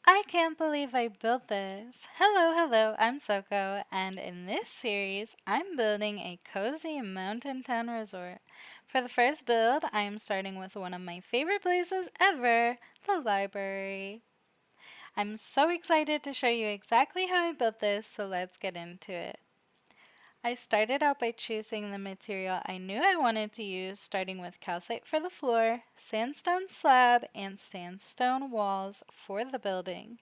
I can't believe I built this. Hello, I'm Soko, and in this series, I'm building a cozy mountain town resort. For the first build, I am starting with one of my favorite places ever, the library. I'm so excited to show you exactly how I built this, so let's get into it. I started out by choosing the material I knew I wanted to use, starting with calcite for the floor, sandstone slab, and sandstone walls for the building.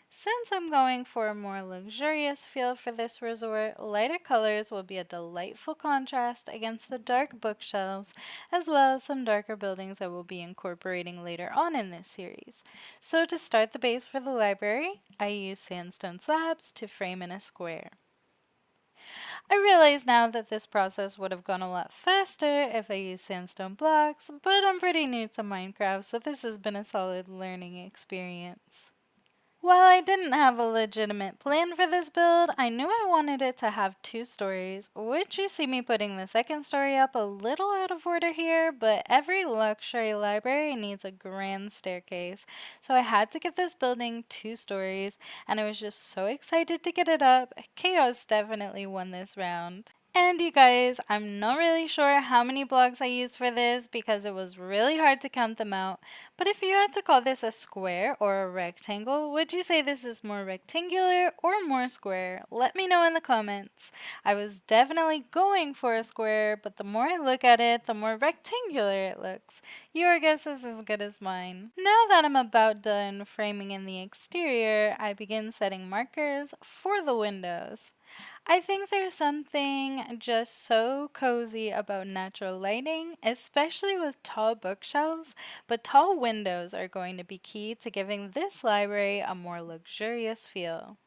Since I'm going for a more luxurious feel for this resort, lighter colors will be a delightful contrast against the dark bookshelves, as well as some darker buildings I will be incorporating later on in this series. So to start the base for the library, I use sandstone slabs to frame in a square. I realize now that this process would have gone a lot faster if I used sandstone blocks, but I'm pretty new to Minecraft, so this has been a solid learning experience. While I didn't have a legitimate plan for this build, I knew I wanted it to have two stories, which you see me putting the second story up a little out of order here, but every luxury library needs a grand staircase, so I had to give this building two stories, and I was just so excited to get it up. Chaos definitely won this round. And you guys, I'm not really sure how many blocks I used for this because it was really hard to count them out. But if you had to call this a square or a rectangle, would you say this is more rectangular or more square? Let me know in the comments. I was definitely going for a square, but the more I look at it, the more rectangular it looks. Your guess is as good as mine. Now that I'm about done framing in the exterior, I begin setting markers for the windows. I think there's something just so cozy about natural lighting, especially with tall bookshelves, but tall windows are going to be key to giving this library a more luxurious feel.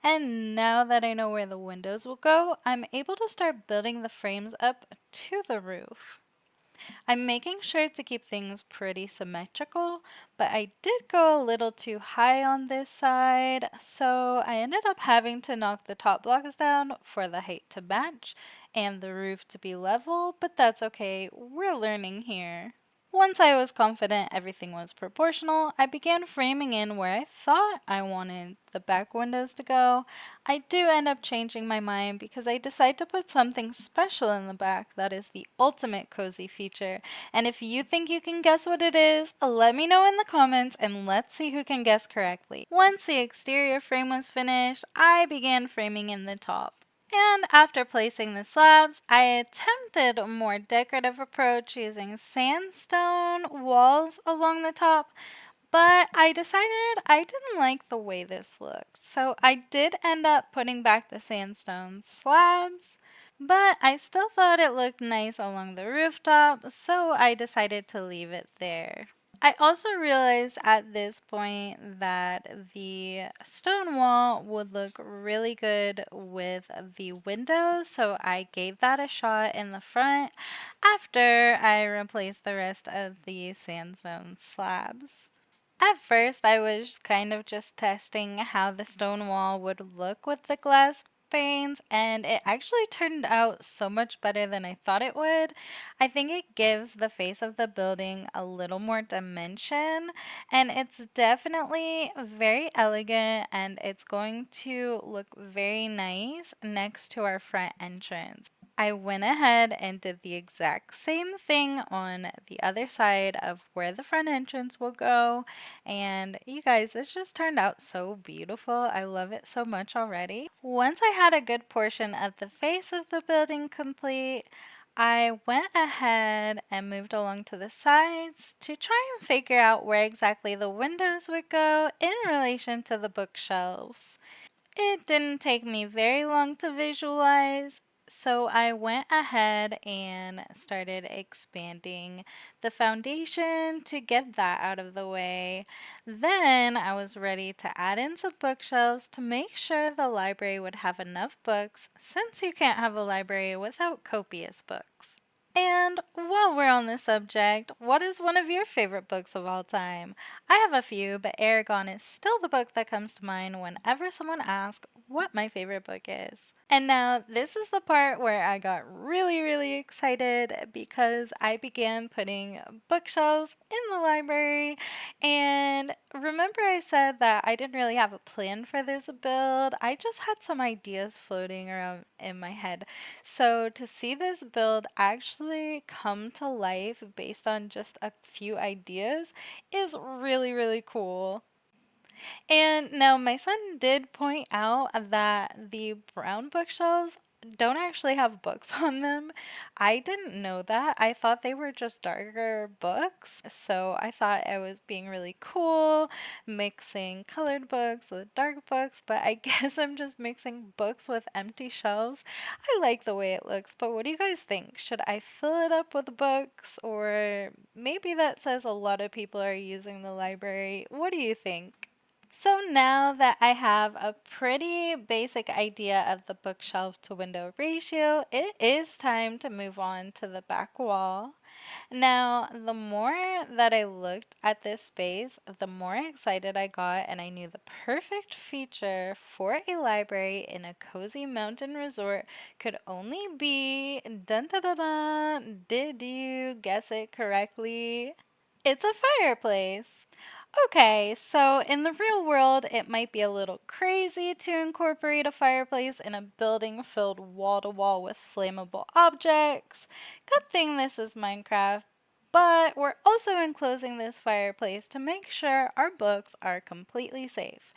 And now that I know where the windows will go, I'm able to start building the frames up to the roof. I'm making sure to keep things pretty symmetrical, but I did go a little too high on this side, so I ended up having to knock the top blocks down for the height to match and the roof to be level, but that's okay, we're learning here. Once I was confident everything was proportional, I began framing in where I thought I wanted the back windows to go. I do end up changing my mind because I decide to put something special in the back that is the ultimate cozy feature. And if you think you can guess what it is, let me know in the comments and let's see who can guess correctly. Once the exterior frame was finished, I began framing in the top. And after placing the slabs, I attempted a more decorative approach using sandstone walls along the top, but I decided I didn't like the way this looked. So I did end up putting back the sandstone slabs, but I still thought it looked nice along the rooftop, so I decided to leave it there. I also realized at this point that the stone wall would look really good with the windows, so I gave that a shot in the front after I replaced the rest of the sandstone slabs. At first, I was kind of just testing how the stone wall would look with the glass panes, and it actually turned out so much better than I thought it would. I think it gives the face of the building a little more dimension, and it's definitely very elegant, and it's going to look very nice next to our front entrance. I went ahead and did the exact same thing on the other side of where the front entrance will go. And you guys, this just turned out so beautiful. I love it so much already. Once I had a good portion of the face of the building complete, I went ahead and moved along to the sides to try and figure out where exactly the windows would go in relation to the bookshelves. It didn't take me very long to visualize, so I went ahead and started expanding the foundation to get that out of the way. Then I was ready to add in some bookshelves to make sure the library would have enough books, since you can't have a library without copious books. And while we're on the subject, what is one of your favorite books of all time? I have a few, but Aragon is still the book that comes to mind whenever someone asks what my favorite book is. And now, this is the part where I got really, really excited because I began putting bookshelves in the library. And remember, I said that I didn't really have a plan for this build, I just had some ideas floating around in my head. So to see this build actually come to life based on just a few ideas is really, really cool. And now my son did point out that the brown bookshelves don't actually have books on them. I didn't know that. I thought they were just darker books. So I thought I was being really cool, mixing colored books with dark books, but I guess I'm just mixing books with empty shelves. I like the way it looks, but what do you guys think? Should I fill it up with books, or maybe that says a lot of people are using the library? What do you think? So now that I have a pretty basic idea of the bookshelf to window ratio, it is time to move on to the back wall. Now, the more that I looked at this space, the more excited I got, and I knew the perfect feature for a library in a cozy mountain resort could only be dun dun dun dun. Did you guess it correctly? It's a fireplace. Okay, so in the real world, it might be a little crazy to incorporate a fireplace in a building filled wall to wall with flammable objects. Good thing this is Minecraft, but we're also enclosing this fireplace to make sure our books are completely safe.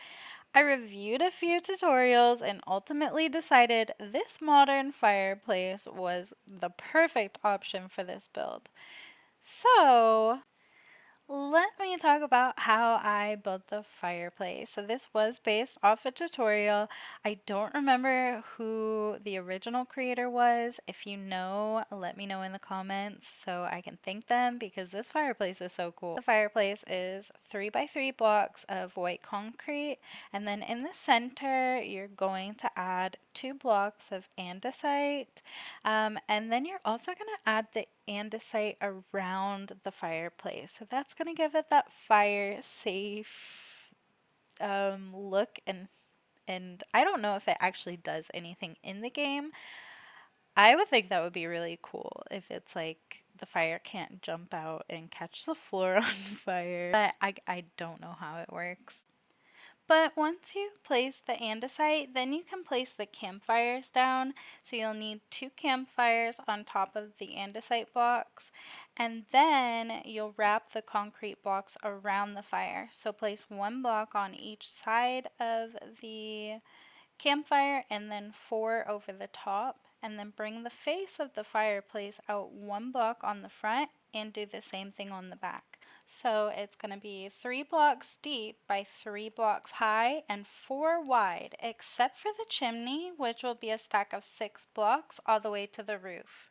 I reviewed a few tutorials and ultimately decided this modern fireplace was the perfect option for this build. So, let me talk about how I built the fireplace. So this was based off a tutorial. I don't remember who the original creator was. If you know, let me know in the comments so I can thank them because this fireplace is so cool. The fireplace is 3 by 3 blocks of white concrete, and then in the center you're going to add 2 blocks of andesite, and then you're also going to add the andesite around the fireplace. So that's going to give it that fire safe look, and I don't know if it actually does anything in the game. I would think that would be really cool if it's like the fire can't jump out and catch the floor on fire. But I don't know how it works. But once you place the andesite, then you can place the campfires down. So you'll need 2 campfires on top of the andesite blocks. And then you'll wrap the concrete blocks around the fire. So place 1 block on each side of the campfire and then 4 over the top. And then bring the face of the fireplace out 1 block on the front and do the same thing on the back. So it's going to be 3 blocks deep by 3 blocks high and 4 wide, except for the chimney, which will be a stack of 6 blocks all the way to the roof.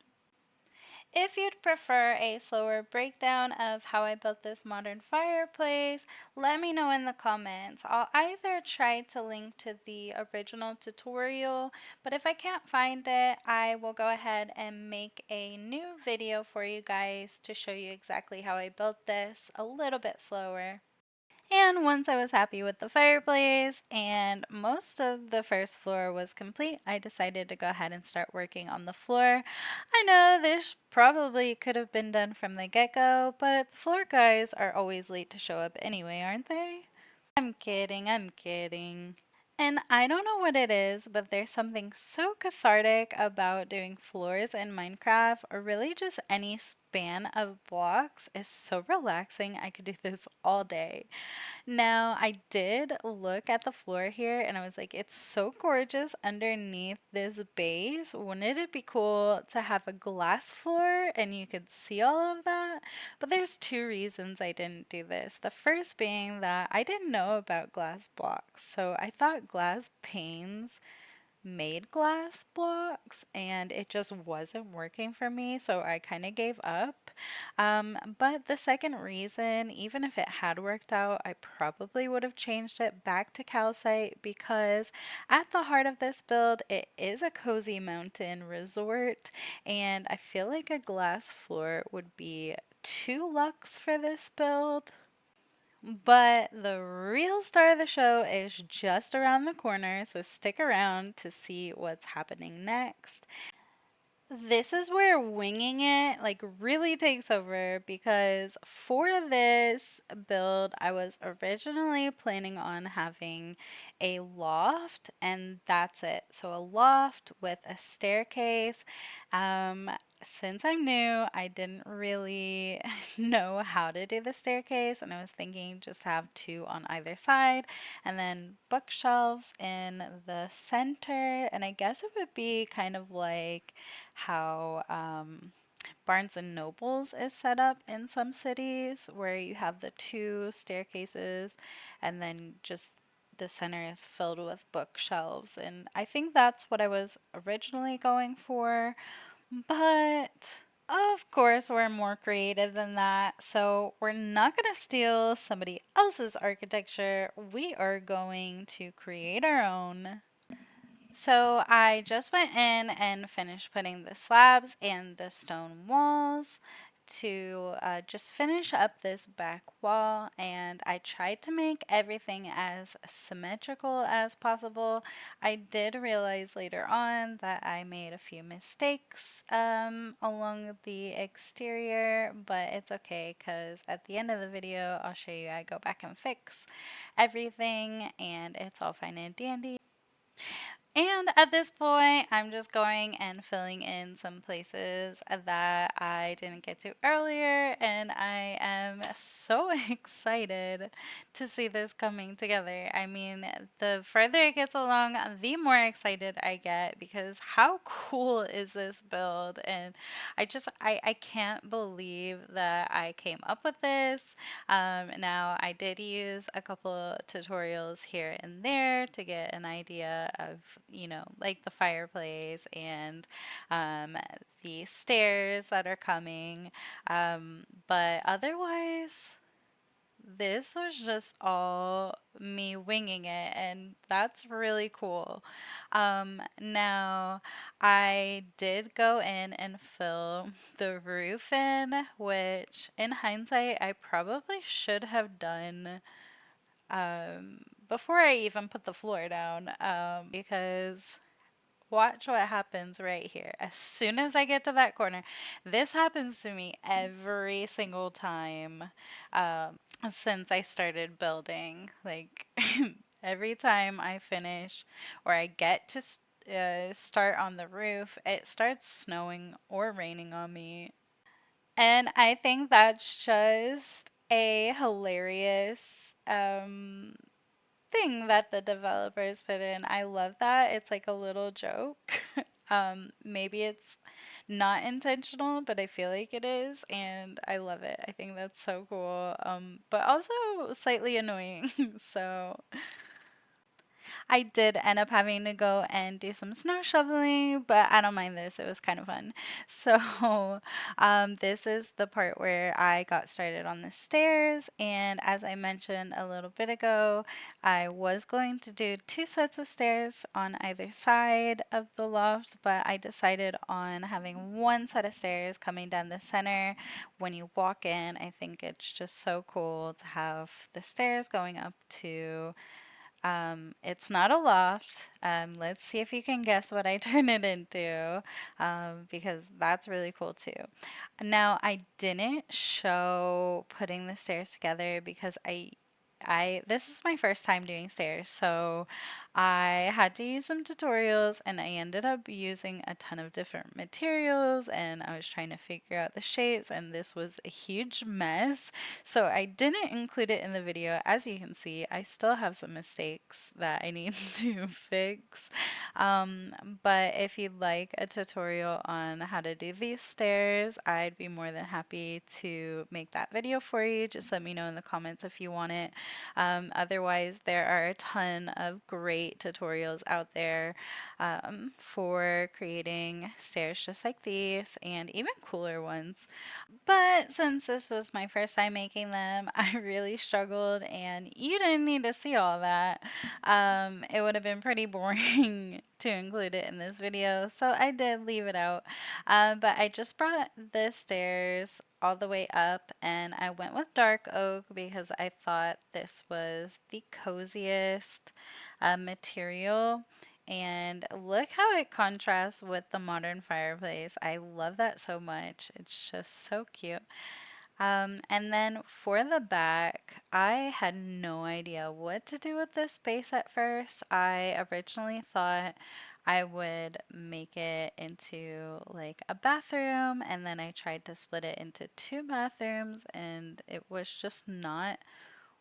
If you'd prefer a slower breakdown of how I built this modern fireplace, let me know in the comments. I'll either try to link to the original tutorial, but if I can't find it, I will go ahead and make a new video for you guys to show you exactly how I built this a little bit slower. And once I was happy with the fireplace and most of the first floor was complete, I decided to go ahead and start working on the floor. I know this probably could have been done from the get-go, but the floor guys are always late to show up anyway, aren't they? I'm kidding, I'm kidding. And I don't know what it is, but there's something so cathartic about doing floors in Minecraft, or really just any span of blocks is so relaxing. I could do this all day. Now, I did look at the floor here and I was like, it's so gorgeous underneath this base. Wouldn't it be cool to have a glass floor and you could see all of that? But there's 2 reasons I didn't do this. The first being that I didn't know about glass blocks. So I thought glass panes made glass blocks and it just wasn't working for me, so I kind of gave up. But the second reason, even if it had worked out, I probably would have changed it back to calcite because at the heart of this build, it is a cozy mountain resort, and I feel like a glass floor would be too luxe for this build. But the real star of the show is just around the corner, so stick around to see what's happening next. This is where winging it like really takes over because for this build, I was originally planning on having a loft and that's it. So a loft with a staircase. Um, since I'm new, I didn't really know how to do the staircase, and I was thinking just have two on either side and then bookshelves in the center. And I guess it would be kind of like how Barnes and Nobles is set up in some cities, where you have the two staircases and then just the center is filled with bookshelves. And I think that's what I was originally going for. But of course, we're more creative than that. So we're not going to steal somebody else's architecture. We are going to create our own. So I just went in and finished putting the slabs and the stone walls to just finish up this back wall, and I tried to make everything as symmetrical as possible. I did realize later on that I made a few mistakes along the exterior, but it's okay because at the end of the video I'll show you I go back and fix everything and it's all fine and dandy. And at this point, I'm just going and filling in some places that I didn't get to earlier, and I am so excited to see this coming together. I mean, the further it gets along, the more excited I get because how cool is this build? And I can't believe that I came up with this. Now, I did use a couple tutorials here and there to get an idea of, like the fireplace and the stairs that are coming. But otherwise, this was just all me winging it, and that's really cool. Now, I did go in and fill the roof in, which in hindsight, I probably should have done before I even put the floor down, because watch what happens right here. As soon as I get to that corner, this happens to me every single time since I started building. Like every time I finish or I get to start on the roof, it starts snowing or raining on me. And I think that's just a hilarious thing that the developers put in. I love that. It's like a little joke. Maybe it's not intentional, but I feel like it is, and I love it. I think that's so cool. But also slightly annoying. So I did end up having to go and do some snow shoveling, but I don't mind this. It was kind of fun. So, this is the part where I got started on the stairs. And as I mentioned a little bit ago, I was going to do two sets of stairs on either side of the loft, but I decided on having one set of stairs coming down the center when you walk in. I think it's just so cool to have the stairs going up to it's not a loft. Let's see if you can guess what I turn it into, because that's really cool too. Now, I didn't show putting the stairs together because this is my first time doing stairs, so I had to use some tutorials and I ended up using a ton of different materials and I was trying to figure out the shapes and this was a huge mess. So I didn't include it in the video. As you can see, I still have some mistakes that I need to fix. But if you'd like a tutorial on how to do these stairs, I'd be more than happy to make that video for you. Just let me know in the comments if you want it. Otherwise, there are a ton of great tutorials out there for creating stairs just like these and even cooler ones. But since this was my first time making them, I really struggled, and you didn't need to see all that. It would have been pretty boring to include it in this video, so I did leave it out. But I just brought the stairs all the way up, and I went with dark oak because I thought this was the coziest material. And look how it contrasts with the modern fireplace. I love that so much. It's just so cute. And then for the back, I had no idea what to do with this space at first. I originally thought I would make it into like a bathroom, and then I tried to split it into two bathrooms, and it was just not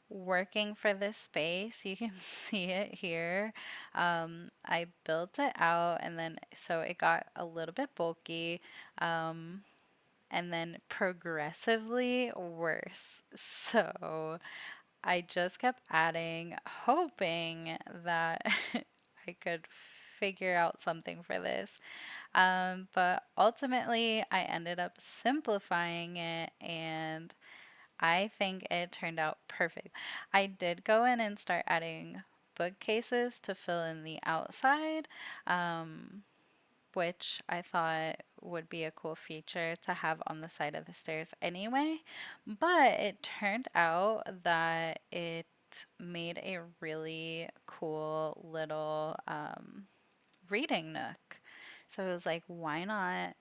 working for this space. You can see it here. I built it out, and then so it got a little bit bulky. Um, and then progressively worse. So I just kept adding, hoping that I could figure out something for this. But ultimately, I ended up simplifying it, and I think it turned out perfect. I did go in and start adding bookcases to fill in the outside. Um, which I thought would be a cool feature to have on the side of the stairs anyway. But it turned out that it made a really cool little reading nook. So it was like, why not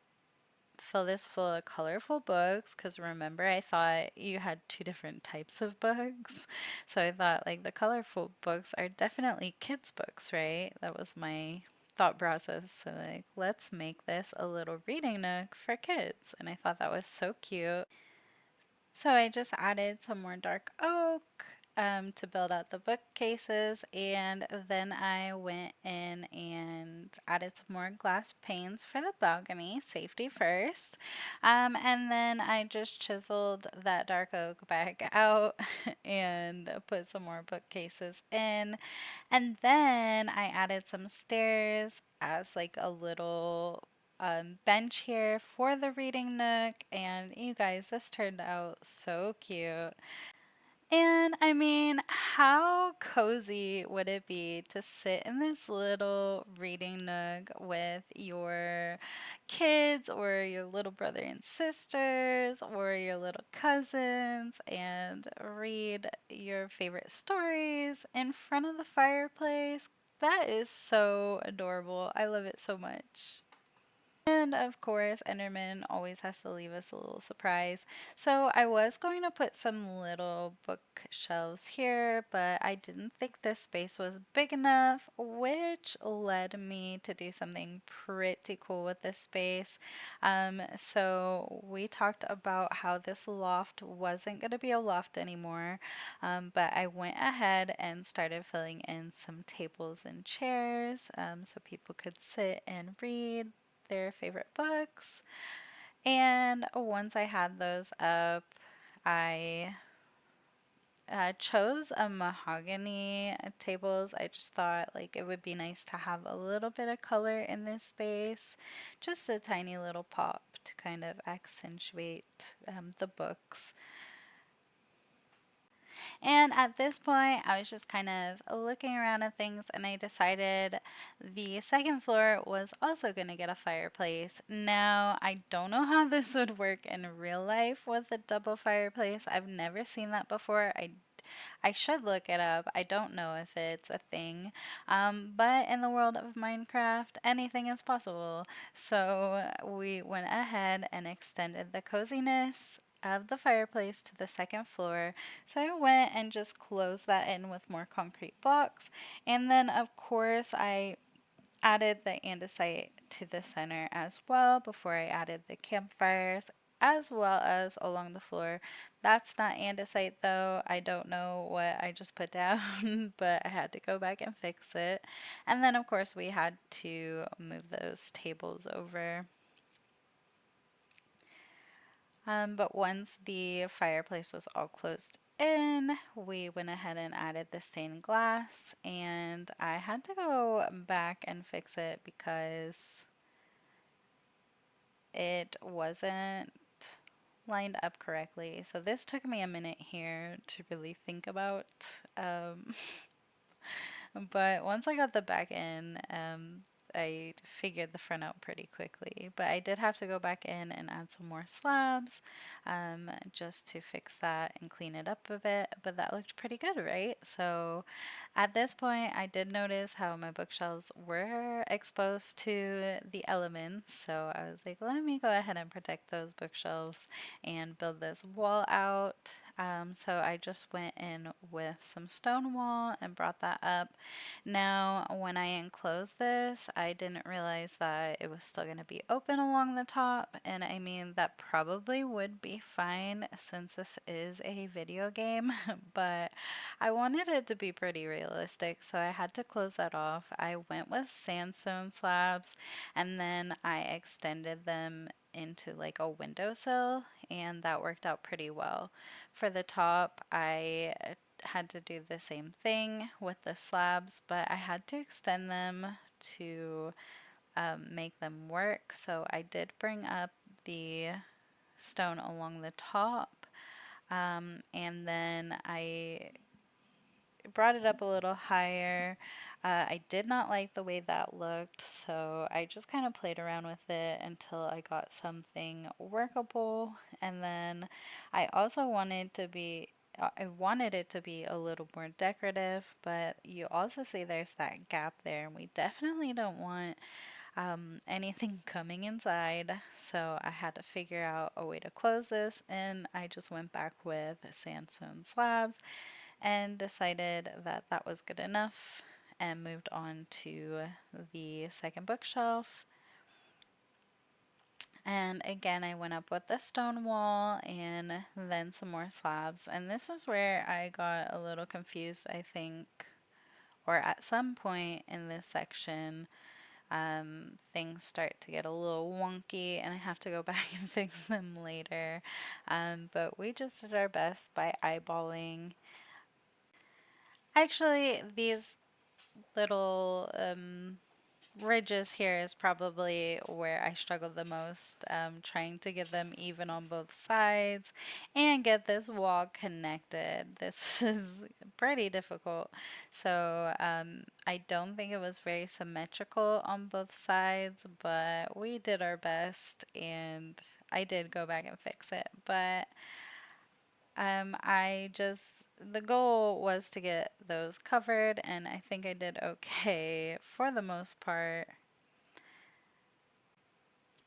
fill this full of colorful books? Because remember, I thought you had two different types of books. So I thought, like, the colorful books are definitely kids' books, right? That was my thought process. So, like, let's make this a little reading nook for kids. And I thought that was so cute. So I just added some more dark oak to build out the bookcases, and then I went in and added some more glass panes for the balcony, safety first. And then I just chiseled that dark oak back out and put some more bookcases in. And then I added some stairs as like a little bench here for the reading nook. And you guys, this turned out so cute. And I mean, how cozy would it be to sit in this little reading nook with your kids or your little brother and sisters or your little cousins and read your favorite stories in front of the fireplace? That is so adorable. I love it so much. And of course, Enderman always has to leave us a little surprise. So I was going to put some little bookshelves here, but I didn't think this space was big enough, which led me to do something pretty cool with this space. So we talked about how this loft wasn't going to be a loft anymore, but I went ahead and started filling in some tables and chairs so people could sit and read their favorite books. And once I had those up, I chose a mahogany tables. I just thought like it would be nice to have a little bit of color in this space, just a tiny little pop to kind of accentuate the books. And at this point, I was just kind of looking around at things, and I decided the second floor was also going to get a fireplace. Now, I don't know how this would work in real life with a double fireplace. I've never seen that before. I should look it up. I don't know if it's a thing. But in the world of Minecraft, anything is possible. So we went ahead and extended the coziness of the fireplace to the second floor. So I went and just closed that in with more concrete blocks. And then, of course, I added the andesite to the center as well before I added the campfires as well as along the floor. That's not andesite though. I don't know what I just put down, but I had to go back and fix it. And then of course we had to move those tables over. But once the fireplace was all closed in, we went ahead and added the stained glass, and I had to go back and fix it because it wasn't lined up correctly. So this took me a minute here to really think about. Um, But once I got the back in, I figured the front out pretty quickly. But I did have to go back in and add some more slabs, just to fix that and clean it up a bit. But that looked pretty good, right? So at this point, I did notice how my bookshelves were exposed to the elements. So I was like, let me go ahead and protect those bookshelves and build this wall out. So I just went in with some stone wall and brought that up. Now, when I enclosed this, I didn't realize that it was still going to be open along the top. And I mean, that probably would be fine since this is a video game, but I wanted it to be pretty realistic, so I had to close that off. I went with sandstone slabs and then I extended them into like a windowsill, and that worked out pretty well. For the top, I had to do the same thing with the slabs, but I had to extend them to make them work. So I did bring up the stone along the top, and then I brought it up a little higher. I did not like the way that looked, so I just kind of played around with it until I got something workable. And then I also I wanted it to be a little more decorative, but you also see there's that gap there, and we definitely don't want anything coming inside. So I had to figure out a way to close this, and I just went back with sandstone slabs and decided that that was good enough and moved on to the second bookshelf. And again, I went up with the stone wall and then some more slabs. And this is where I got a little confused, I think, or at some point in this section, things start to get a little wonky and I have to go back and fix them later. But we just did our best by eyeballing. Actually, these little ridges here is probably where I struggled the most, trying to get them even on both sides and get this wall connected. This is pretty difficult. So I don't think it was very symmetrical on both sides, but we did our best and I did go back and fix it. But the goal was to get those covered, and I think I did okay for the most part.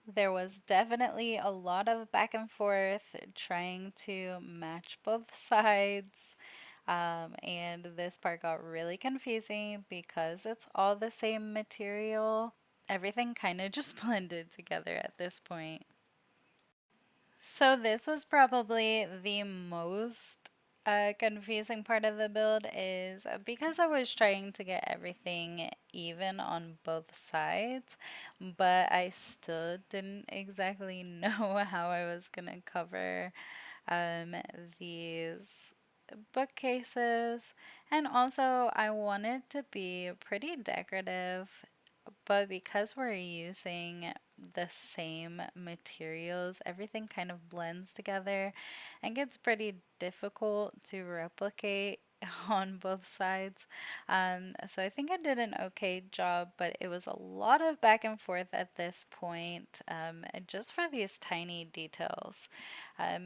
There was definitely a lot of back and forth trying to match both sides. And this part got really confusing because it's all the same material. Everything kind of just blended together at this point. So this was probably the most confusing part of the build is because I was trying to get everything even on both sides, but I still didn't exactly know how I was gonna cover um, these bookcases. And also I wanted to be pretty decorative, but because we're using the same materials, everything kind of blends together and gets pretty difficult to replicate on both sides. So I think I did an okay job, but it was a lot of back and forth at this point, just for these tiny details.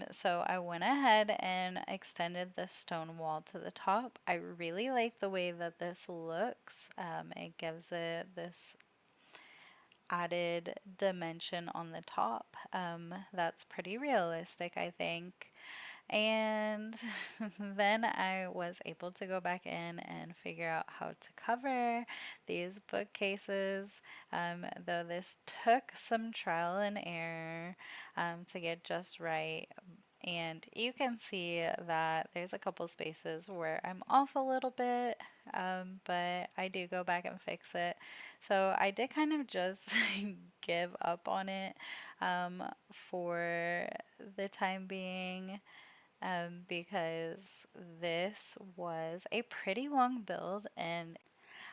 So I went ahead and extended the stone wall to the top. I really like the way that this looks. It gives it this added dimension on the top. That's pretty realistic, I think. And then I was able to go back in and figure out how to cover these bookcases. Though this took some trial and error to get just right. And you can see that there's a couple spaces where I'm off a little bit, but I do go back and fix it. So I did kind of just give up on it for the time being. because this was a pretty long build, and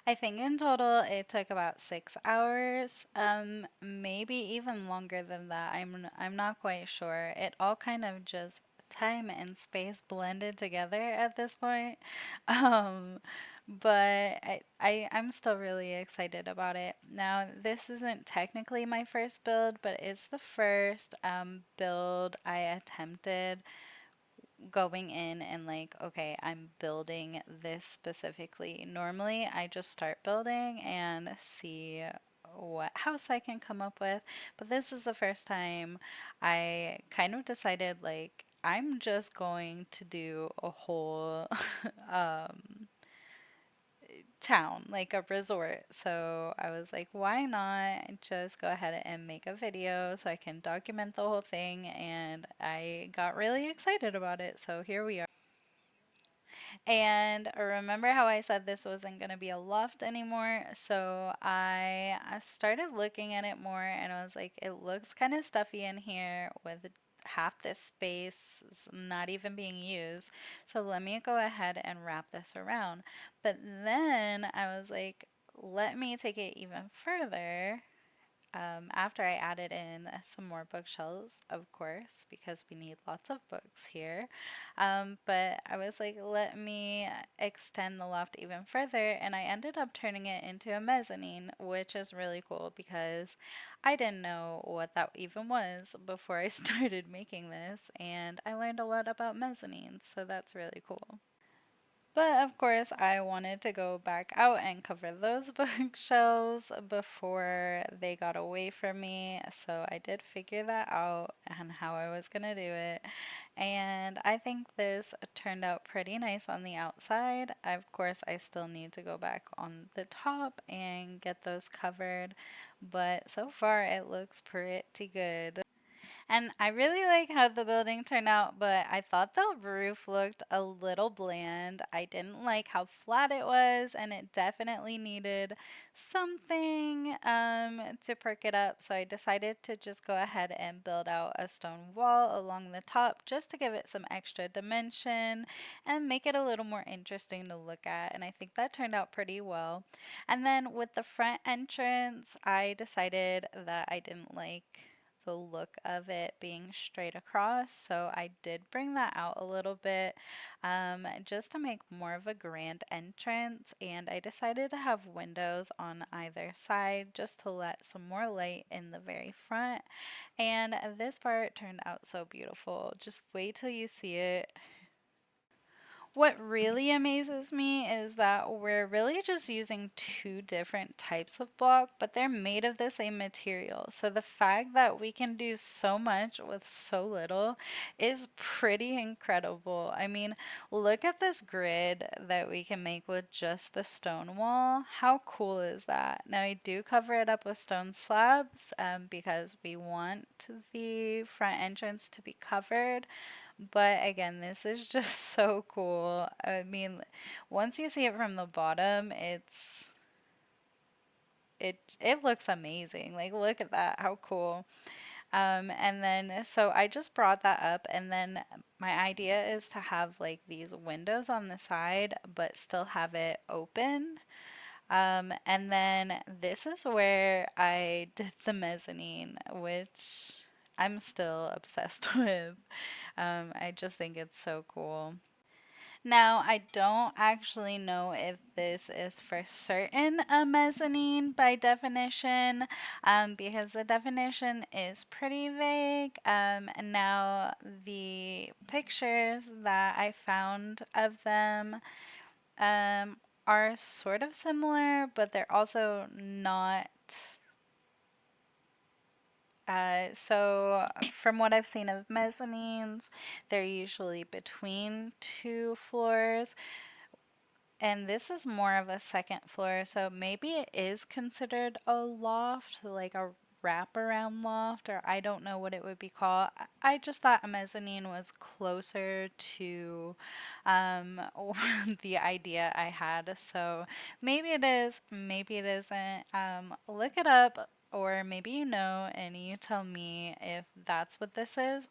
I think in total it took about 6 hours, maybe even longer than that. I'm not quite sure. It all kind of just time and space blended together at this point. Um, but I'm still really excited about it. Now, this isn't technically my first build, but it's the first build I attempted going in and like, okay, I'm building this specifically. Normally, I just start building and see what house I can come up with, but this is the first time I kind of decided like I'm just going to do a whole town, like a resort. So I was like, why not just go ahead and make a video so I can document the whole thing? And I got really excited about it. So here we are. And remember how I said this wasn't going to be a loft anymore? So I started looking at it more and I was like, it looks kind of stuffy in here with half this space not even being used. So let me go ahead and wrap this around. But then I was like, let me take it even further after I added in some more bookshelves, of course, because we need lots of books here. But I was like, let me extend the loft even further, and I ended up turning it into a mezzanine, which is really cool because I didn't know what that even was before I started making this, and I learned a lot about mezzanines, so that's really cool. But of course, I wanted to go back out and cover those bookshelves before they got away from me. So I did figure that out and how I was going to do it. And I think this turned out pretty nice on the outside. Of course, I still need to go back on the top and get those covered. But so far, it looks pretty good. And I really like how the building turned out, but I thought the roof looked a little bland. I didn't like how flat it was, and it definitely needed something to perk it up. So I decided to just go ahead and build out a stone wall along the top just to give it some extra dimension and make it a little more interesting to look at. And I think that turned out pretty well. And then with the front entrance, I decided that I didn't like the look of it being straight across. So I did bring that out a little bit just to make more of a grand entrance. And I decided to have windows on either side just to let some more light in the very front. And this part turned out so beautiful. Just wait till you see it. What really amazes me is that we're really just using two different types of block, but they're made of the same material. So the fact that we can do so much with so little is pretty incredible. I mean, look at this grid that we can make with just the stone wall. How cool is that? Now, I do cover it up with stone slabs because we want the front entrance to be covered. But again, this is just so cool. I mean, once you see it from the bottom, it looks amazing. Like look at that. How cool. And then so I just brought that up and then my idea is to have like these windows on the side but still have it open. And then this is where I did the mezzanine, which I'm still obsessed with. I just think it's so cool. Now, I don't actually know if this is for certain a mezzanine by definition, because the definition is pretty vague. And now, the pictures that I found of them um, are sort of similar, but they're also not. So, from what I've seen of mezzanines, they're usually between two floors, and this is more of a second floor, so maybe it is considered a loft, like a wraparound loft, or I don't know what it would be called. I just thought a mezzanine was closer to the idea I had. So maybe it is, maybe it isn't. Look it up, or maybe you know, and you tell me if that's what this is.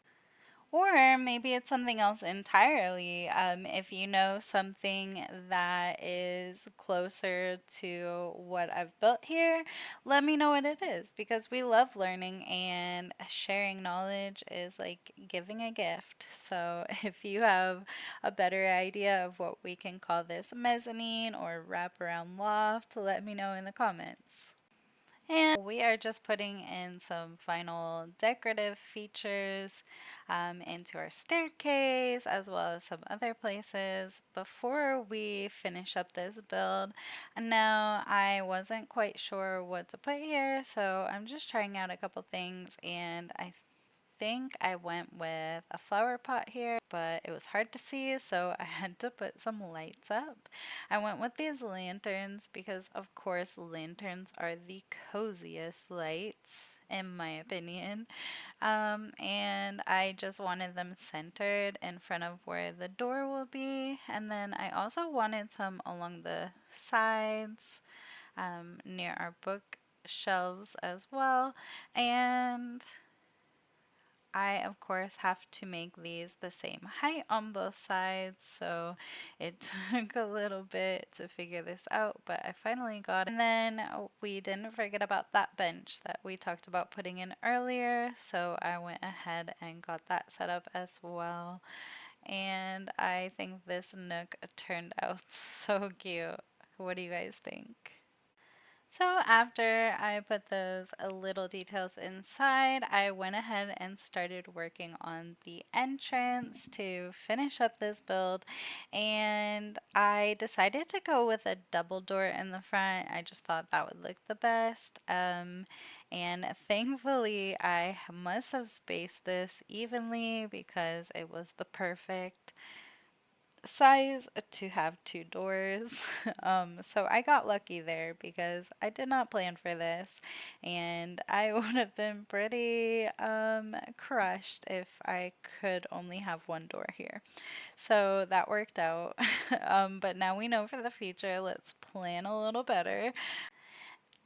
Or maybe it's something else entirely. If you know something that is closer to what I've built here, let me know what it is because we love learning and sharing knowledge is like giving a gift. So if you have a better idea of what we can call this mezzanine or wraparound loft, let me know in the comments. And we are just putting in some final decorative features into our staircase as well as some other places before we finish up this build. And now I wasn't quite sure what to put here, so I'm just trying out a couple things and I think I went with a flower pot here, but it was hard to see, so I had to put some lights up. I went with these lanterns because, of course, lanterns are the coziest lights, in my opinion. And I just wanted them centered in front of where the door will be. And then I also wanted some along the sides, near our book shelves as well. And I, of course, have to make these the same height on both sides, so it took a little bit to figure this out, but I finally got it. And then we didn't forget about that bench that we talked about putting in earlier, so I went ahead and got that set up as well. And I think this nook turned out so cute. What do you guys think? So after I put those little details inside, I went ahead and started working on the entrance to finish up this build. And I decided to go with a double door in the front. I just thought that would look the best. And thankfully, I must have spaced this evenly because it was the perfect size to have two doors. So I got lucky there because I did not plan for this, and I would have been pretty crushed if I could only have one door here. So that worked out. But now we know for the future, let's plan a little better.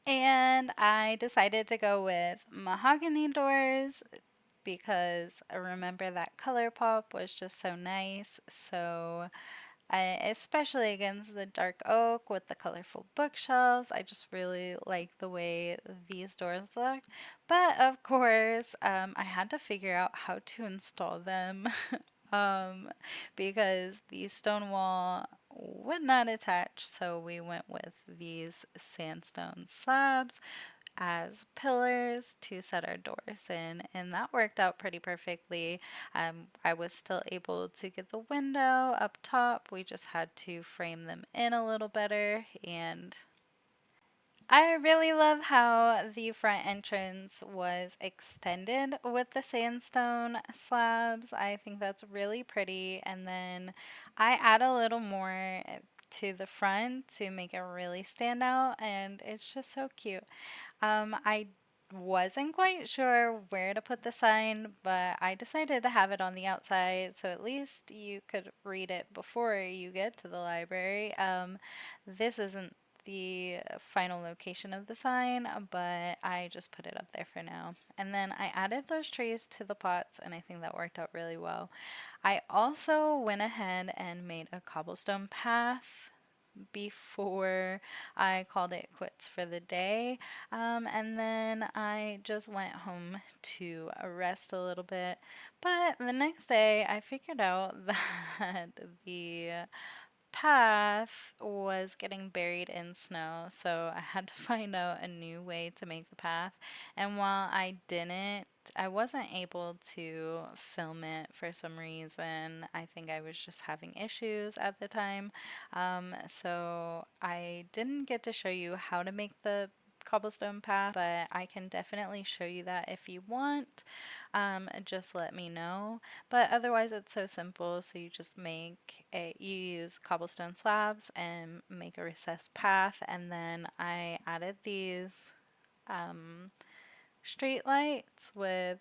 And I decided to go with mahogany doors because I remember that color pop was just so nice. So especially against the dark oak with the colorful bookshelves. I just really like the way these doors look. But of course, I had to figure out how to install them um, because the stone wall would not attach. So we went with these sandstone slabs as pillars to set our doors in, and that worked out pretty perfectly. I was still able to get the window up top. We just had to frame them in a little better, and I really love how the front entrance was extended with the sandstone slabs. I think that's really pretty. And then I add a little more to the front to make it really stand out, and it's just so cute. I wasn't quite sure where to put the sign, but I decided to have it on the outside so at least you could read it before you get to the library. This isn't the final location of the sign, but I just put it up there for now. And then I added those trees to the pots, and I think that worked out really well. I also went ahead and made a cobblestone path before I called it quits for the day. And then I just went home to rest a little bit. But the next day, I figured out that the path was getting buried in snow, so I had to find out a new way to make the path. And while I wasn't able to film it for some reason. I think I was just having issues at the time. So I didn't get to show you how to make the cobblestone path, but I can definitely show you that if you want. Just let me know. But otherwise, it's so simple. So you use cobblestone slabs and make a recessed path. And then I added these um, street lights with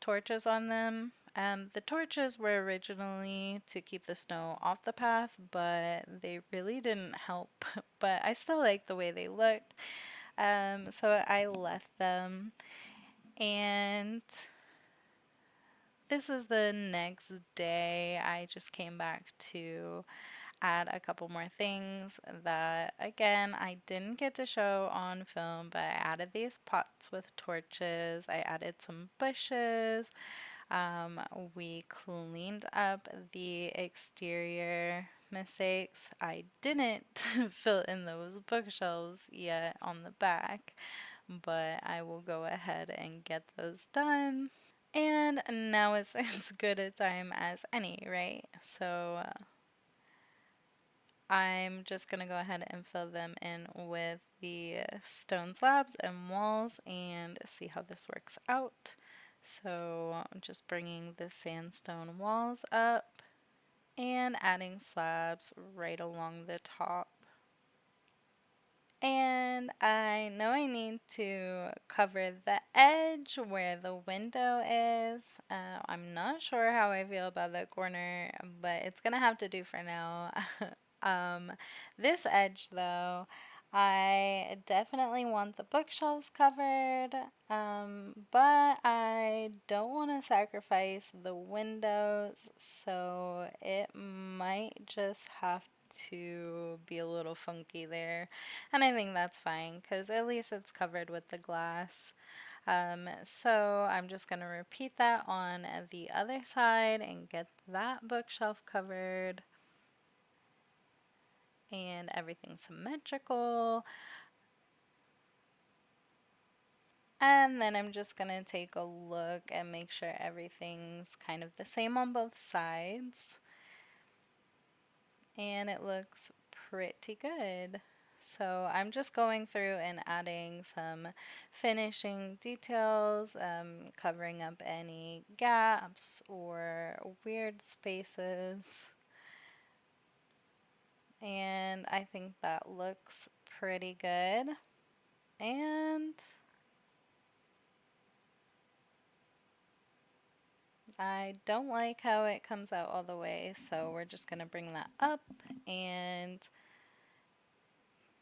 torches on them. The torches were originally to keep the snow off the path, but they really didn't help. But I still like the way they looked. So I left them. And this is the next day. I just came back to add a couple more things that, again, I didn't get to show on film, but I added these pots with torches. I added some bushes. Um, we cleaned up the exterior mistakes. I didn't fill in those bookshelves yet on the back, but I will go ahead and get those done. And now is as good a time as any, right? So I'm just gonna go ahead and fill them in with the stone slabs and walls and see how this works out. So I'm just bringing the sandstone walls up and adding slabs right along the top. And I know I need to cover the edge where the window is. I'm not sure how I feel about that corner, but it's gonna have to do for now. This edge though, I definitely want the bookshelves covered, but I don't want to sacrifice the windows, so it might just have to be a little funky there. And I think that's fine because at least it's covered with the glass. So I'm just going to repeat that on the other side and get that bookshelf covered and everything symmetrical. And then I'm just going to take a look and make sure everything's kind of the same on both sides. And it looks pretty good. So I'm just going through and adding some finishing details, covering up any gaps or weird spaces. And I think that looks pretty good. And I don't like how it comes out all the way, so we're just going to bring that up and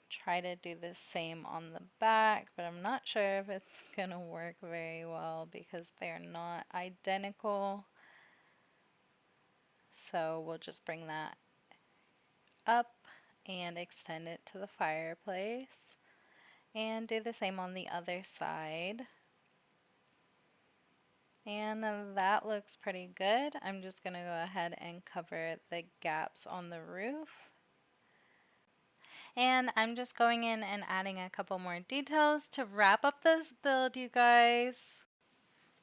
try to do the same on the back, but I'm not sure if it's going to work very well because they're not identical. So we'll just bring that up and extend it to the fireplace and do the same on the other side. And that looks pretty good. I'm just going to go ahead and cover the gaps on the roof. And I'm just going in and adding a couple more details to wrap up this build, you guys.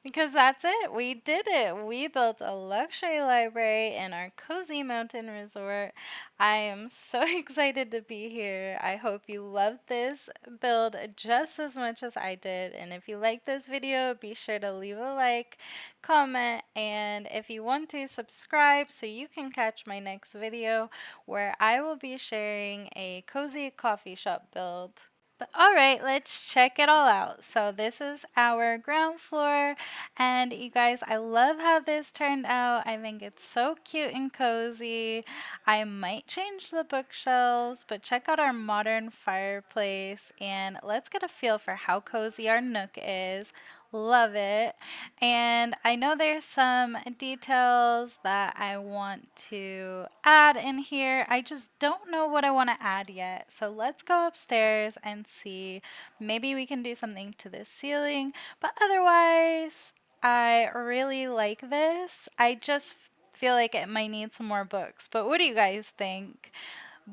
Because that's it. We did it. We built a luxury library in our cozy mountain resort. I am so excited to be here. I hope you loved this build just as much as I did. And if you like this video, be sure to leave a like, comment, and if you want to, subscribe so you can catch my next video where I will be sharing a cozy coffee shop build. But all right, let's check it all out. So this is our ground floor, and you guys, I love how this turned out. I think it's so cute and cozy. I might change the bookshelves, but check out our modern fireplace and let's get a feel for how cozy our nook is. Love it. And I know there's some details that I want to add in here. I just don't know what I want to add yet. So let's go upstairs and see. Maybe we can do something to this ceiling. But otherwise, I really like this. I just feel like it might need some more books. But what do you guys think?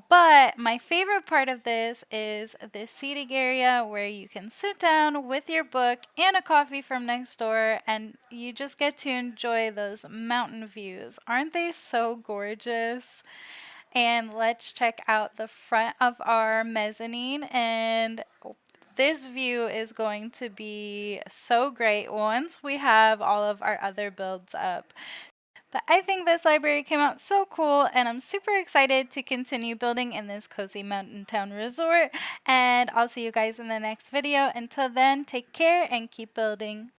But my favorite part of this is this seating area where you can sit down with your book and a coffee from next door and you just get to enjoy those mountain views. Aren't they so gorgeous? And let's check out the front of our mezzanine, and this view is going to be so great once we have all of our other builds up. But I think this library came out so cool, and I'm super excited to continue building in this cozy mountain town resort. And I'll see you guys in the next video. Until then, take care and keep building.